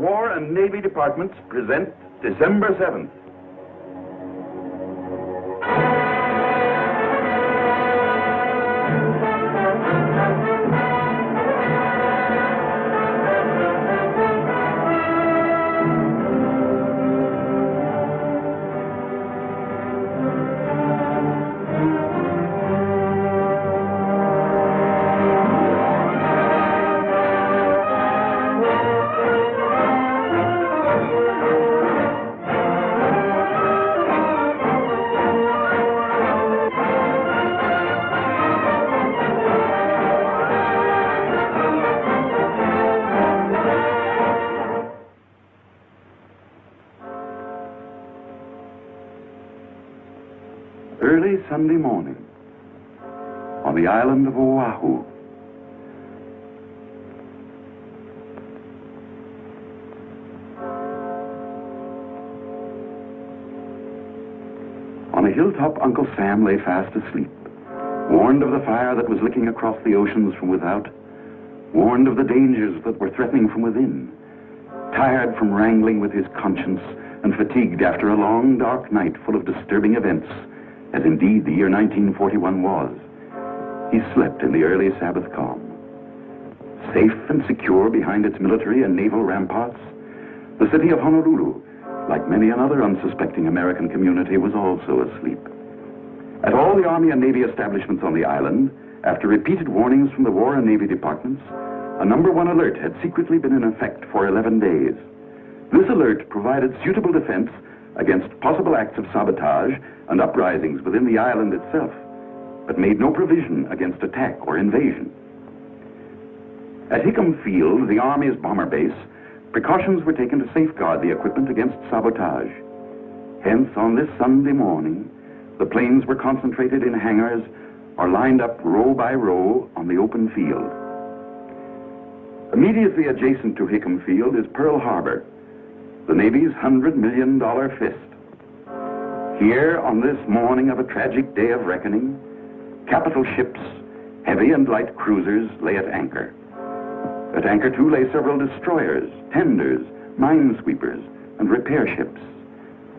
War and Navy Departments present December 7th. Early Sunday morning on the island of Oahu. On a hilltop, Uncle Sam lay fast asleep, warned of the fire that was licking across the oceans from without, warned of the dangers that were threatening from within, tired from wrangling with his conscience and fatigued after a long, dark night full of disturbing events, as indeed the year 1941 was. He slept in the early Sabbath calm. Safe and secure behind its military and naval ramparts, the city of Honolulu, like many another unsuspecting American community, was also asleep. At all the Army and Navy establishments on the island, after repeated warnings from the War and Navy departments, a number 1 alert had secretly been in effect for 11 days. This alert provided suitable defense against possible acts of sabotage and uprisings within the island itself, but made no provision against attack or invasion. At Hickam Field, the Army's bomber base, precautions were taken to safeguard the equipment against sabotage. Hence, on this Sunday morning, the planes were concentrated in hangars or lined up row by row on the open field. Immediately adjacent to Hickam Field is Pearl Harbor, the Navy's $100 million fist. Here, on this morning of a tragic day of reckoning, capital ships, heavy and light cruisers, lay at anchor. At anchor, too, lay several destroyers, tenders, minesweepers, and repair ships,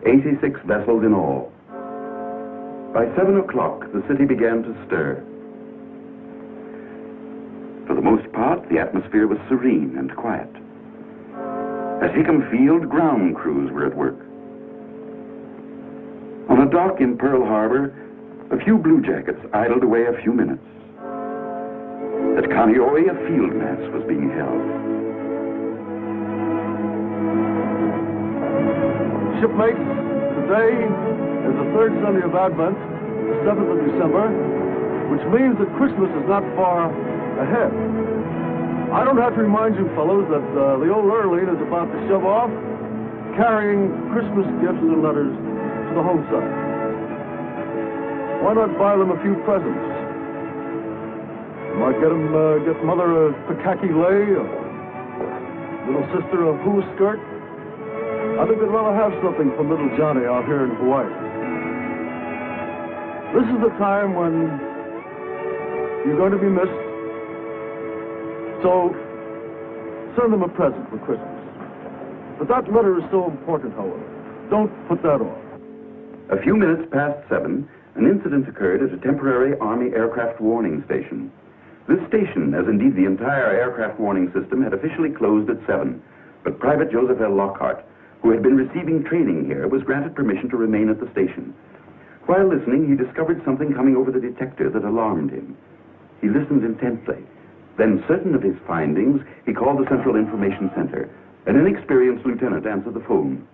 86 vessels in all. By 7 o'clock, the city began to stir. For the most part, the atmosphere was serene and quiet. At Hickam Field, ground crews were at work. On a dock in Pearl Harbor, a few bluejackets idled away a few minutes. At Kaneohe, a field mass was being held. Shipmates, today is the 3rd Sunday of Advent, the 7th of December, which means that Christmas is not far ahead. I don't have to remind you fellows that the old Lurleen is about to shove off, carrying Christmas gifts and letters to the home side. Why not buy them a few presents? Might get Mother a Pikaki lei, little sister a hula skirt. I think they'd rather have something for little Johnny out here in Hawaii. This is the time when you're going to be missed. So, send them a present for Christmas. But that letter is so important, however. Don't put that off. A few minutes past 7, an incident occurred at a temporary Army aircraft warning station. This station, as indeed the entire aircraft warning system, had officially closed at 7, but Private Joseph L. Lockhart, who had been receiving training here, was granted permission to remain at the station. While listening, he discovered something coming over the detector that alarmed him. He listened intently. Then, certain of his findings, he called the Central Information Center. An inexperienced lieutenant answered the phone.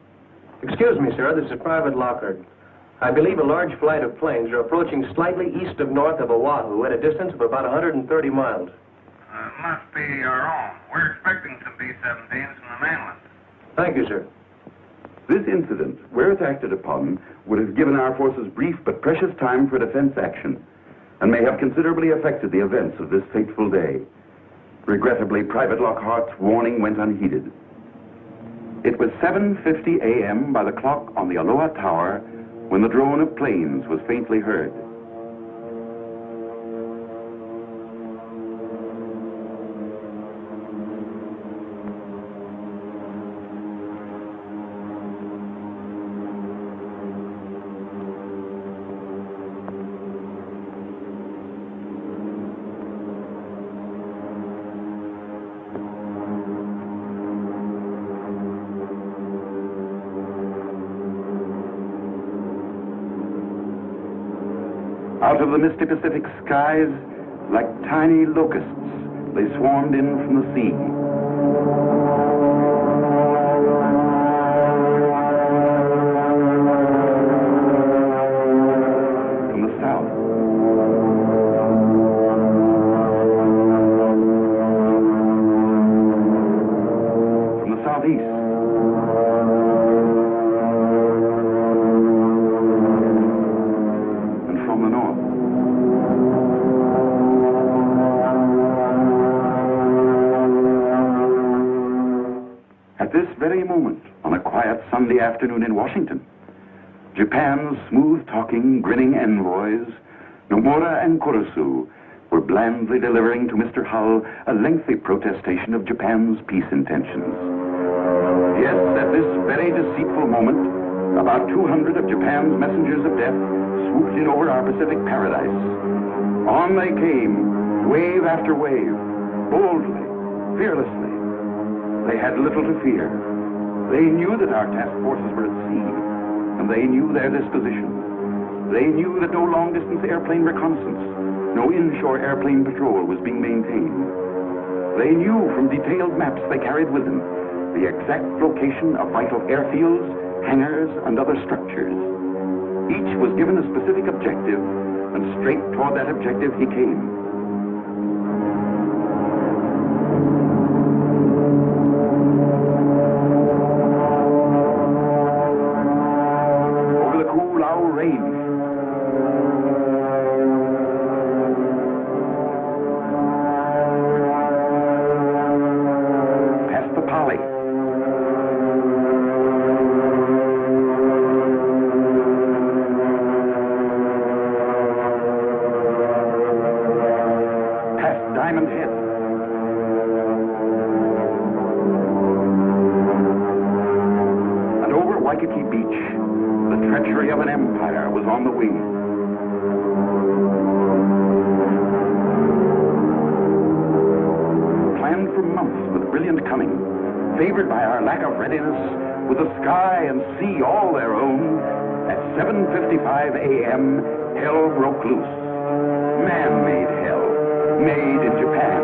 Excuse me, sir. This is Private Lockhart. I believe a large flight of planes are approaching slightly east of north of Oahu at a distance of about 130 miles. Must be our own. We're expecting some B-17s from the mainland. Thank you, sir. This incident, where it acted upon, would have given our forces brief but precious time for defense action, and may have considerably affected the events of this fateful day. Regrettably, Private Lockhart's warning went unheeded. It was 7:50 a.m. by the clock on the Aloha Tower when the drone of planes was faintly heard. Out of the misty Pacific skies, like tiny locusts, they swarmed in from the sea. From the south. From the southeast. And from the north. At this very moment, on a quiet Sunday afternoon in Washington, Japan's smooth-talking, grinning envoys, Nomura and Kurusu, were blandly delivering to Mr. Hull a lengthy protestation of Japan's peace intentions. Yes, at this very deceitful moment, about 200 of Japan's messengers of death swooped in over our Pacific paradise. On they came, wave after wave, boldly, fearlessly. They had little to fear. They knew that our task forces were at sea, and they knew their disposition. They knew that no long-distance airplane reconnaissance, no inshore airplane patrol was being maintained. They knew from detailed maps they carried with them the exact location of vital airfields, hangars, and other structures. Each was given a specific objective, and straight toward that objective he came. Diamond Head. And over Waikiki Beach, the treachery of an empire was on the wing. Planned for months with brilliant cunning, favored by our lack of readiness, with the sky and sea all their own, at 7:55 a.m., hell broke loose. Man-made hell. Made in Japan.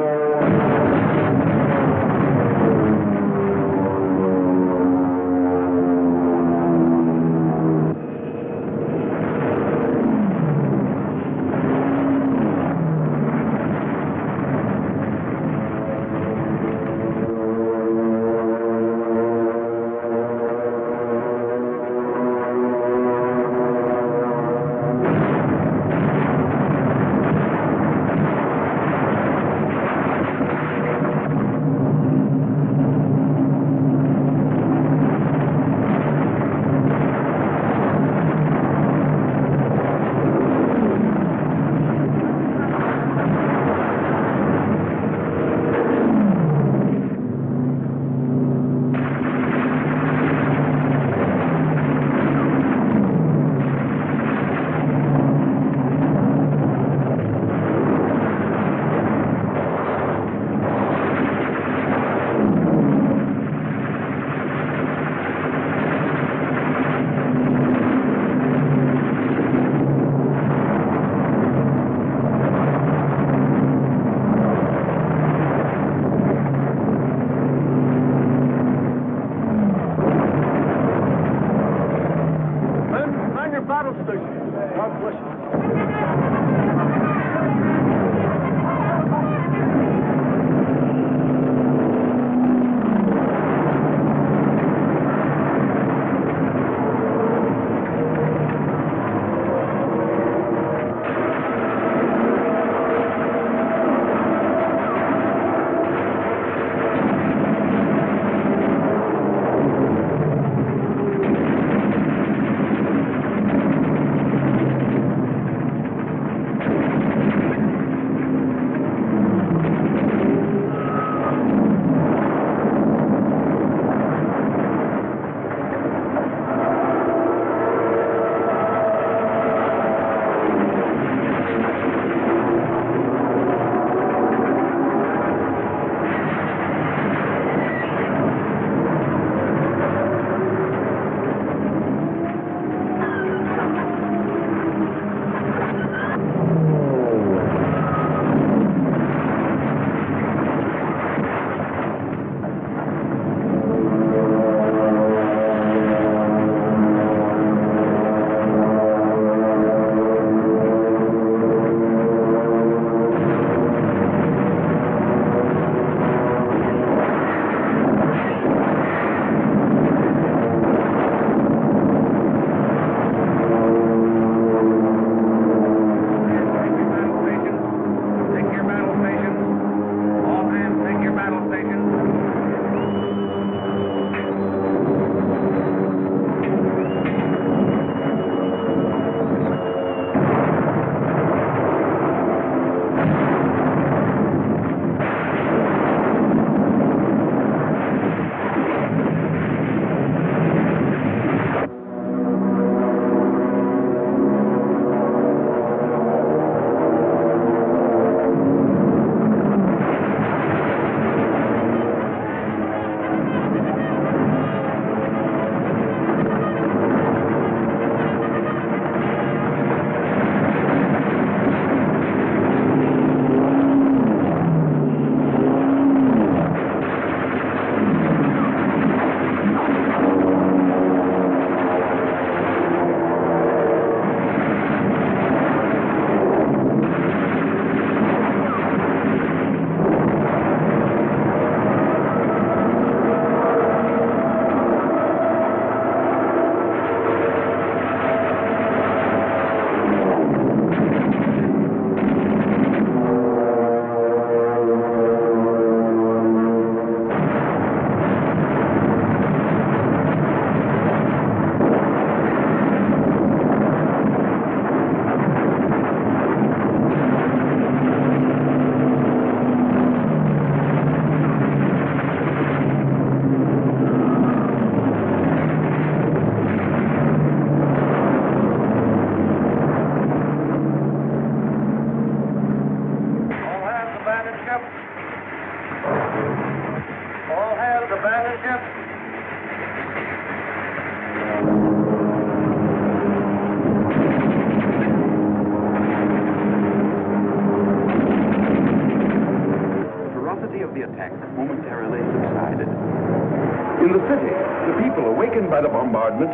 awakened by the bombardment,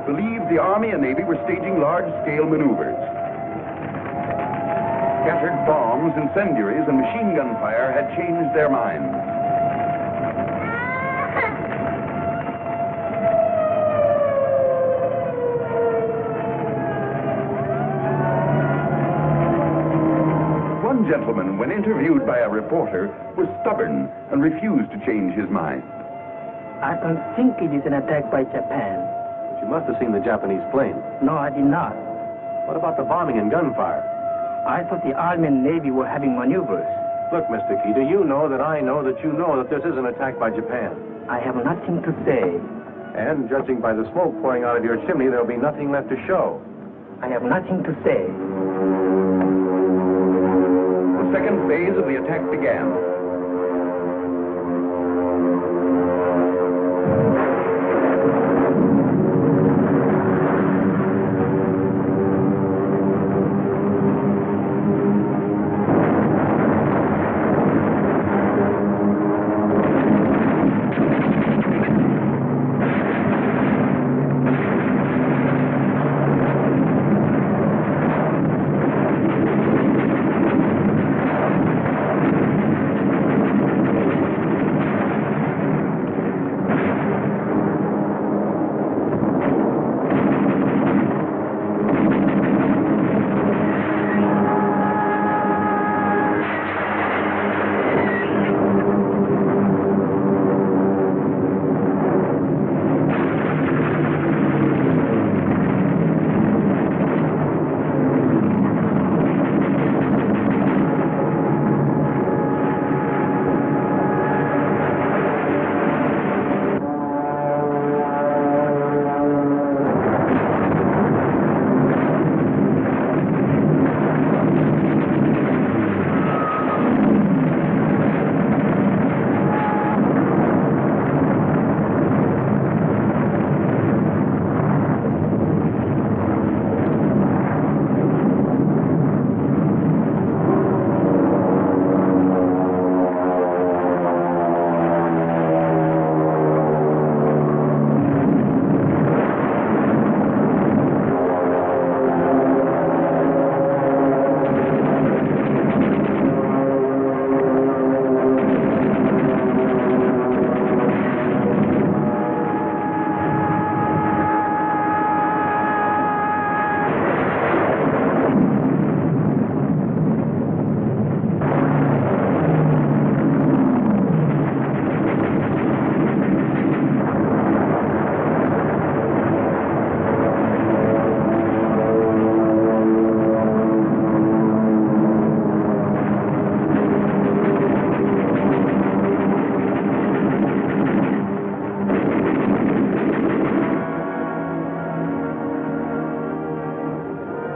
believed the Army and Navy were staging large-scale maneuvers. Scattered bombs, incendiaries, and machine gun fire had changed their minds. One gentleman, when interviewed by a reporter, was stubborn and refused to change his mind. I don't think it is an attack by Japan. But you must have seen the Japanese plane. No, I did not. What about the bombing and gunfire? I thought the Army and Navy were having maneuvers. Look, Mr. Keita, you know that I know that you know that this is an attack by Japan. I have nothing to say. And judging by the smoke pouring out of your chimney, there'll be nothing left to show. I have nothing to say. The second phase of the attack began.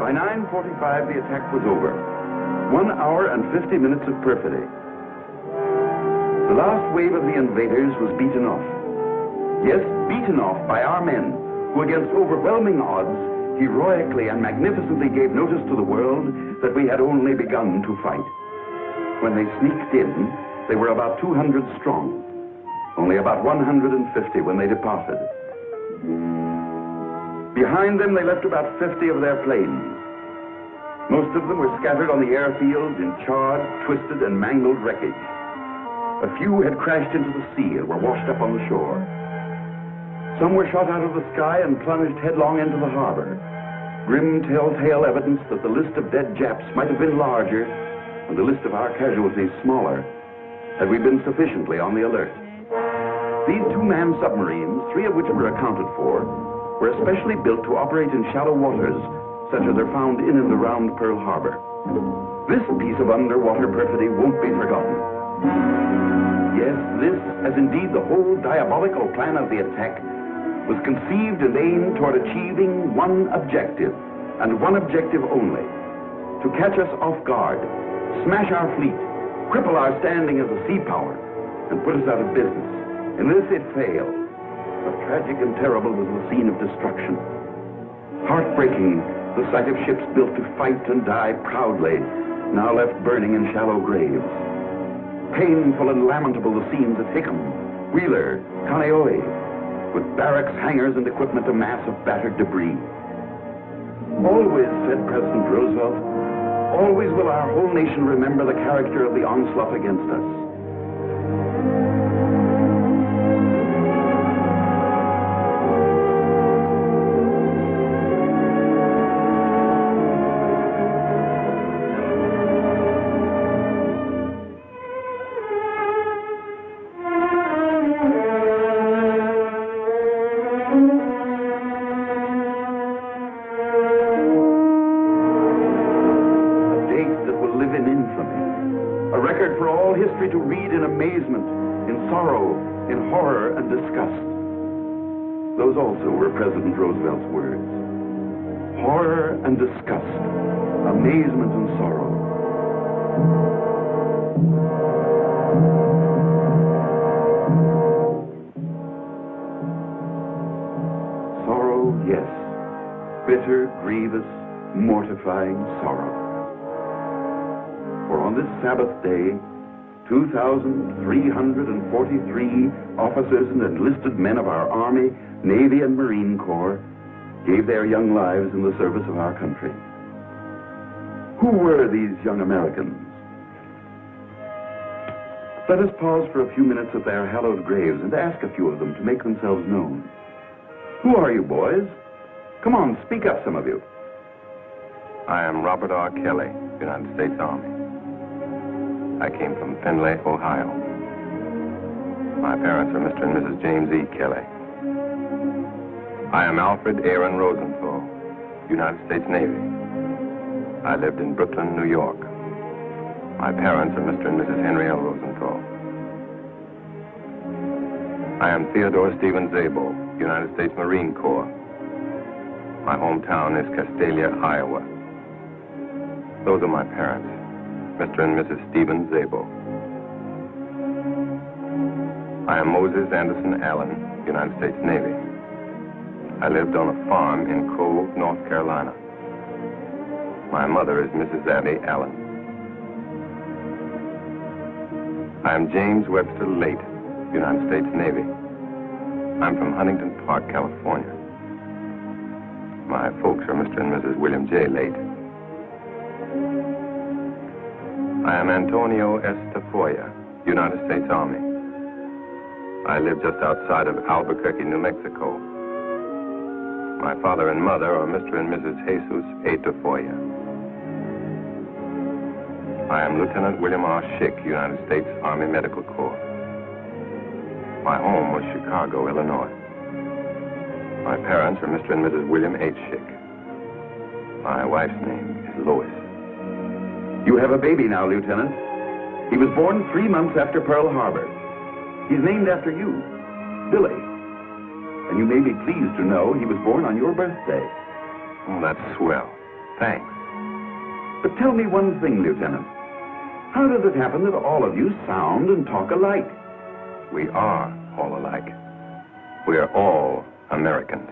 By 9:45, the attack was over. 1 hour and 50 minutes of perfidy. The last wave of the invaders was beaten off. Yes, beaten off by our men, who against overwhelming odds, heroically and magnificently gave notice to the world that we had only begun to fight. When they sneaked in, they were about 200 strong. Only about 150 when they departed. Behind them, they left about 50 of their planes. Most of them were scattered on the airfields in charred, twisted, and mangled wreckage. A few had crashed into the sea and were washed up on the shore. Some were shot out of the sky and plunged headlong into the harbor. Grim telltale evidence that the list of dead Japs might have been larger and the list of our casualties smaller had we been sufficiently on the alert. These two-man submarines, 3 of which were accounted for, were especially built to operate in shallow waters, such as are found in and around Pearl Harbor. This piece of underwater perfidy won't be forgotten. Yes, this, as indeed the whole diabolical plan of the attack, was conceived and aimed toward achieving one objective, and one objective only: to catch us off guard, smash our fleet, cripple our standing as a sea power, and put us out of business. In this it failed. But tragic and terrible was the scene of destruction. Heartbreaking, the sight of ships built to fight and die proudly, now left burning in shallow graves. Painful and lamentable the scenes at Hickam, Wheeler, Kaneohe, with barracks, hangars, and equipment, a mass of battered debris. Always, said President Roosevelt, always will our whole nation remember the character of the onslaught against us. History to read in amazement, in sorrow, in horror and disgust. Those also were President Roosevelt's words. Horror and disgust, amazement and sorrow. Sorrow, yes. Bitter, grievous, mortifying sorrow. For on this Sabbath day, 2,343 officers and enlisted men of our Army, Navy, and Marine Corps gave their young lives in the service of our country. Who were these young Americans? Let us pause for a few minutes at their hallowed graves and ask a few of them to make themselves known. Who are you, boys? Come on, speak up, some of you. I am Robert R. Kelly, United States Army. I came from Findlay, Ohio. My parents are Mr. and Mrs. James E. Kelly. I am Alfred Aaron Rosenthal, United States Navy. I lived in Brooklyn, New York. My parents are Mr. and Mrs. Henry L. Rosenthal. I am Theodore Stephen Zabel, United States Marine Corps. My hometown is Castalia, Iowa. Those are my parents, Mr. and Mrs. Stephen Zabel. I am Moses Anderson Allen, United States Navy. I lived on a farm in Cove, North Carolina. My mother is Mrs. Abby Allen. I am James Webster Late, United States Navy. I'm from Huntington Park, California. My folks are Mr. and Mrs. William J. Late. I am Antonio S. Tafoya, United States Army. I live just outside of Albuquerque, New Mexico. My father and mother are Mr. and Mrs. Jesus A. Tafoya. I am Lieutenant William R. Schick, United States Army Medical Corps. My home was Chicago, Illinois. My parents are Mr. and Mrs. William H. Schick. My wife's name is Lois. You have a baby now, Lieutenant. He was born 3 months after Pearl Harbor. He's named after you, Billy. And you may be pleased to know he was born on your birthday. Oh, that's swell. Thanks. But tell me one thing, Lieutenant. How does it happen that all of you sound and talk alike? We are all alike. We are all Americans.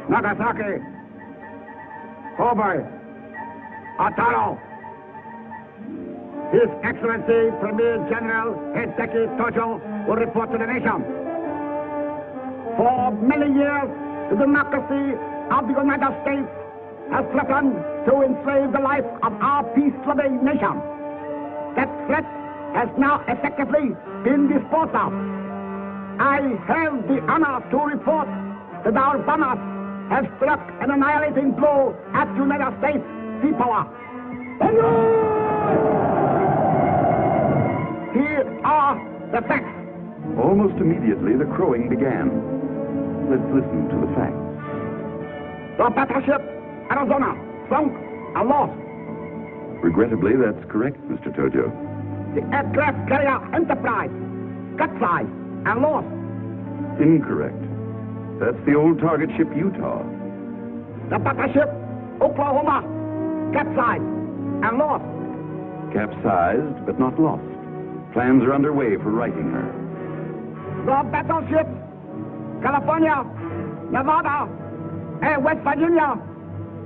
Nagasaki, Kobe, Ataro. His Excellency Premier General Hideki Tojo will report to the nation. For many years, the democracy of the United States has threatened to enslave the life of our peace-loving nation. That threat has now effectively been disposed of. I have the honor to report that our bombers have struck an annihilating blow at United States sea power. Here are the facts. Almost immediately, the crowing began. Let's listen to the facts. The battleship Arizona sunk and lost. Regrettably, that's correct, Mr. Tojo. The aircraft carrier Enterprise capsized and lost. Incorrect. That's the old target ship Utah. The battleship Oklahoma capsized and lost. Capsized, but not lost. Plans are underway for righting her. The battleships California, Nevada, and West Virginia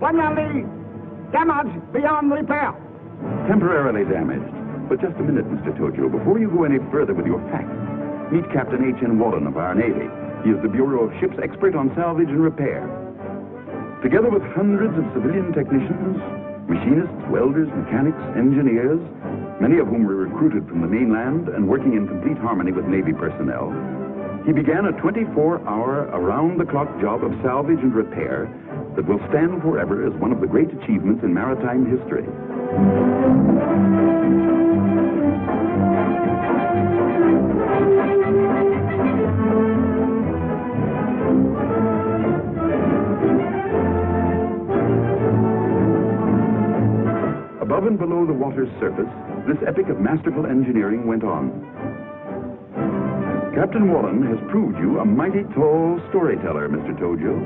permanently damaged beyond repair. Temporarily damaged. But just a minute, Mr. Tojo. Before you go any further with your facts, meet Captain H.N. Wallen of our Navy. He is the Bureau of Ships expert on salvage and repair. Together with hundreds of civilian technicians, machinists, welders, mechanics, engineers, many of whom were recruited from the mainland and working in complete harmony with Navy personnel, he began a 24-hour, around-the-clock job of salvage and repair that will stand forever as one of the great achievements in maritime history. Above and below the water's surface, this epic of masterful engineering went on. Captain Wallen has proved you a mighty tall storyteller, Mr. Tojo.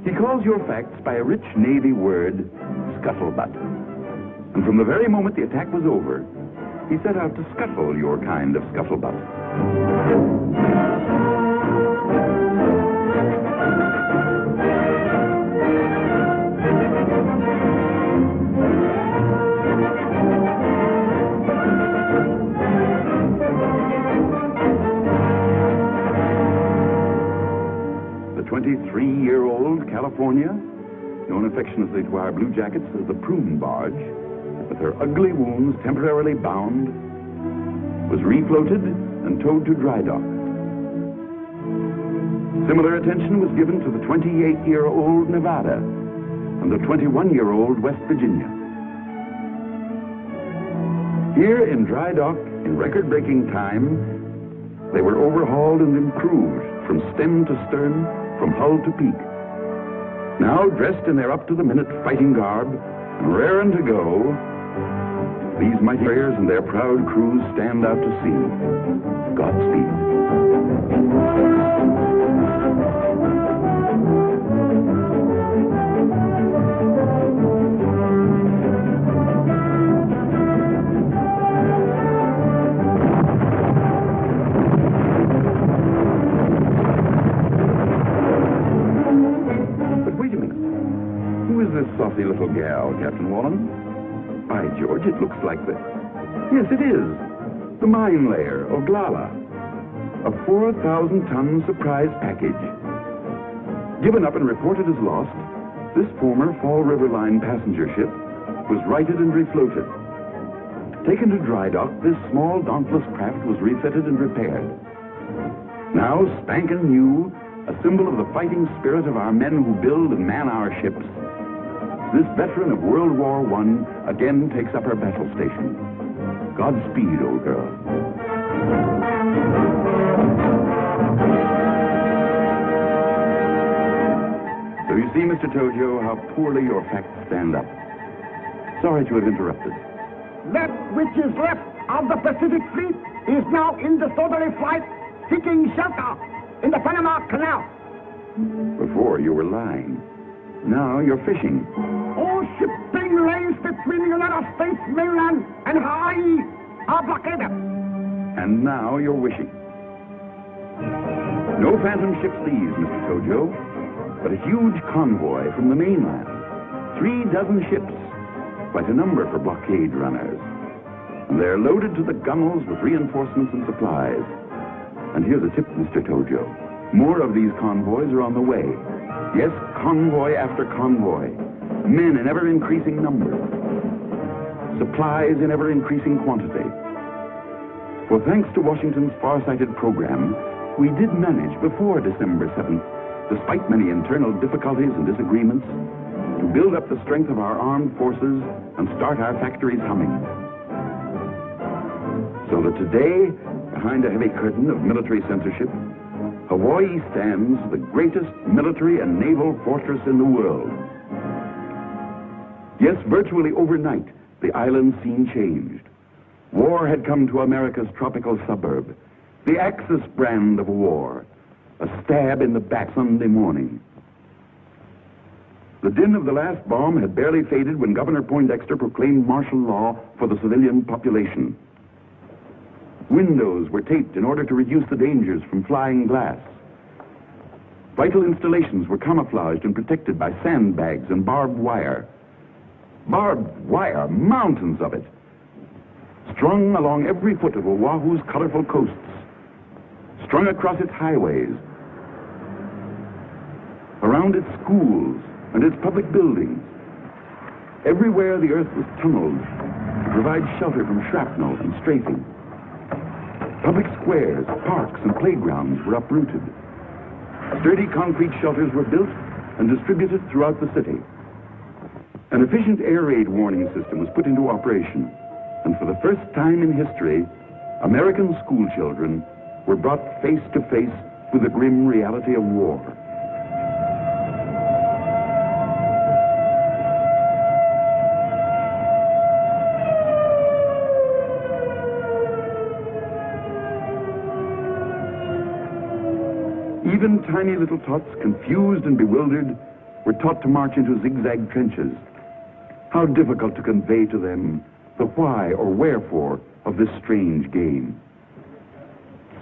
He calls your facts by a rich Navy word, scuttlebutt. And from the very moment the attack was over, he set out to scuttle your kind of scuttlebutt. The 23-year-old California, known affectionately to our Blue Jackets as the Prune Barge, with her ugly wounds temporarily bound, was refloated and towed to dry dock. Similar attention was given to the 28-year-old Nevada and the 21-year-old West Virginia. Here in dry dock, in record-breaking time, they were overhauled and improved from stem to stern, from hull to peak. Now, dressed in their up-to-the-minute fighting garb and raring to go, these mighty warriors and their proud crews stand out to sea. Godspeed. But wait a minute. Who is this saucy little gal, Captain Wallen? By George, it looks like the... Yes, it is. The mine layer, Oglala. A 4,000-ton surprise package. Given up and reported as lost, this former Fall River Line passenger ship was righted and refloated. Taken to dry dock, this small, dauntless craft was refitted and repaired. Now, spankin' new, a symbol of the fighting spirit of our men who build and man our ships, this veteran of World War I again takes up her battle station. Godspeed, old girl. So you see, Mr. Tojo, how poorly your facts stand up. Sorry to have interrupted. That which is left of the Pacific Fleet is now in disorderly flight, seeking shelter in the Panama Canal. Before you were lying. Now you're fishing. All shipping lanes between the United States mainland and Hawaii are blockaded. And now you're wishing. No phantom ships these, Mr. Tojo. but a huge convoy from the mainland. 36 ships, quite a number for blockade runners. And they're loaded to the gunnels with reinforcements and supplies. And here's a tip, Mr. Tojo. More of these convoys are on the way. Yes, convoy after convoy. Men in ever-increasing numbers. Supplies in ever-increasing quantity. For thanks to Washington's far-sighted program, we did manage before December 7th, despite many internal difficulties and disagreements, to build up the strength of our armed forces and start our factories humming. So that today, behind a heavy curtain of military censorship, Hawaii stands the greatest military and naval fortress in the world. Yes, virtually overnight, the island scene changed. War had come to America's tropical suburb, the Axis brand of war, a stab in the back Sunday morning. The din of the last bomb had barely faded when Governor Poindexter proclaimed martial law for the civilian population. Windows were taped in order to reduce the dangers from flying glass. Vital installations were camouflaged and protected by sandbags and barbed wire. Barbed wire, mountains of it, strung along every foot of Oahu's colorful coasts, strung across its highways, around its schools and its public buildings. Everywhere the earth was tunneled to provide shelter from shrapnel and strafing. Public squares, parks, and playgrounds were uprooted. Sturdy concrete shelters were built and distributed throughout the city. An efficient air raid warning system was put into operation, and for the first time in history, American school children were brought face to face with the grim reality of war. Even tiny little tots, confused and bewildered, were taught to march into zigzag trenches. How difficult to convey to them the why or wherefore of this strange game.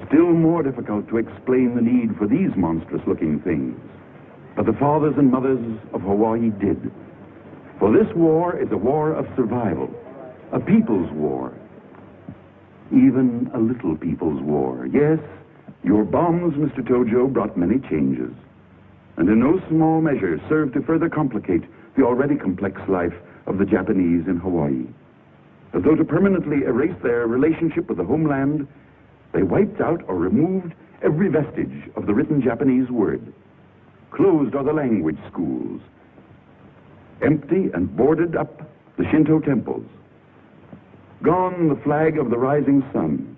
Still more difficult to explain the need for these monstrous-looking things. But the fathers and mothers of Hawaii did. For this war is a war of survival, a people's war. Even a little people's war. Yes, your bombs, Mr. Tojo, brought many changes, and in no small measure served to further complicate the already complex life of the Japanese in Hawaii. As though to permanently erase their relationship with the homeland, they wiped out or removed every vestige of the written Japanese word. Closed are the language schools. Empty and boarded up the Shinto temples. Gone the flag of the rising sun.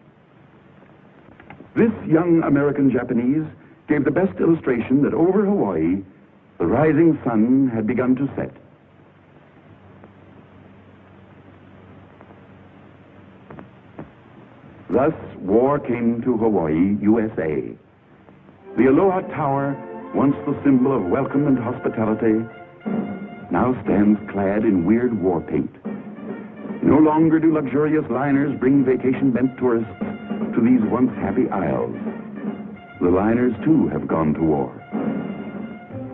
This young American Japanese gave the best illustration that over Hawaii, the rising sun had begun to set. Thus, war came to Hawaii, USA. The Aloha Tower, once the symbol of welcome and hospitality, now stands clad in weird war paint. No longer do luxurious liners bring vacation-bent tourists to these once happy isles. The liners, too, have gone to war.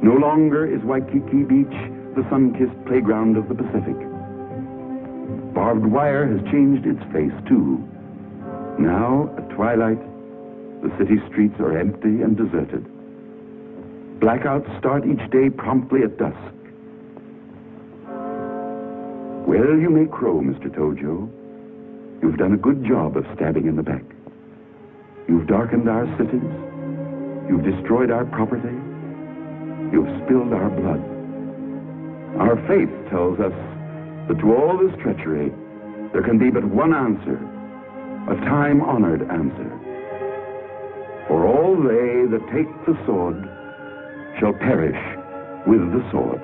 No longer is Waikiki Beach the sun-kissed playground of the Pacific. Barbed wire has changed its face, too. Now, at twilight, the city streets are empty and deserted. Blackouts start each day promptly at dusk. Well, you may crow, Mr. Tojo. You've done a good job of stabbing in the back. You've darkened our cities. You've destroyed our property. You've spilled our blood. Our faith tells us that to all this treachery, there can be but one answer, a time-honored answer. For all they that take the sword shall perish with the sword.